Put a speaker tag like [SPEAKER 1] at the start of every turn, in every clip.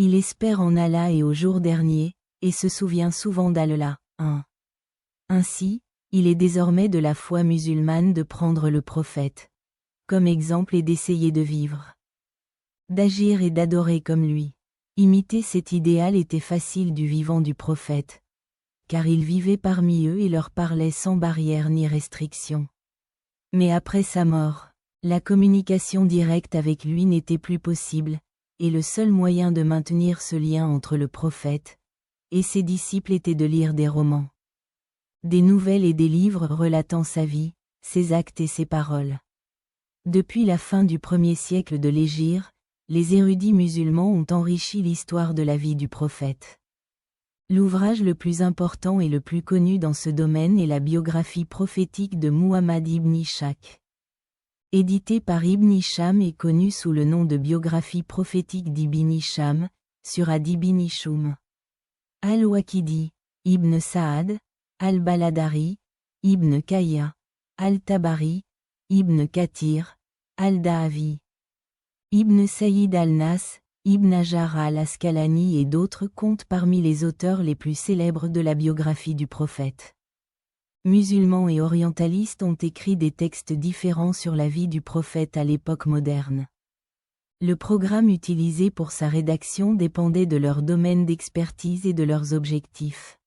[SPEAKER 1] Il espère en Allah et au jour dernier, et se souvient souvent d'Allah. 1. Ainsi, il est désormais de la foi musulmane de prendre le prophète comme exemple et d'essayer de vivre, d'agir et d'adorer comme lui. Imiter cet idéal était facile du vivant du prophète, car il vivait parmi eux et leur parlait sans barrière ni restriction. Mais après sa mort, la communication directe avec lui n'était plus possible, et le seul moyen de maintenir ce lien entre le prophète et ses disciples était de lire des romans, des nouvelles et des livres relatant sa vie, ses actes et ses paroles. Depuis la fin du 1er siècle de l'Hégire, les érudits musulmans ont enrichi l'histoire de la vie du prophète. L'ouvrage le plus important et le plus connu dans ce domaine est la biographie prophétique de Muhammad ibn Ishaq. Édité par Ibn Hisham et connu sous le nom de biographie prophétique d'Ibn Hisham, Surah d'Ibn Hisham. Al-Waqidi, Ibn Sa'ad, Al-Baladari, Ibn Kayya, Al-Tabari, Ibn Kathir, Al-Dahavi, Ibn Sayyid al-Nas, Ibn Hajar al-Asqalani et d'autres comptent parmi les auteurs les plus célèbres de la biographie du prophète. Musulmans et orientalistes ont écrit des textes différents sur la vie du prophète à l'époque moderne. Le programme utilisé pour sa rédaction dépendait de leur domaine d'expertise et de leurs objectifs.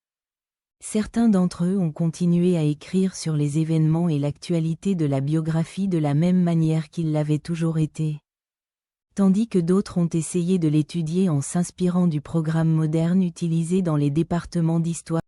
[SPEAKER 1] Certains d'entre eux ont continué à écrire sur les événements et l'actualité de la biographie de la même manière qu'ils l'avaient toujours été, tandis que d'autres ont essayé de l'étudier en s'inspirant du programme moderne utilisé dans les départements d'histoire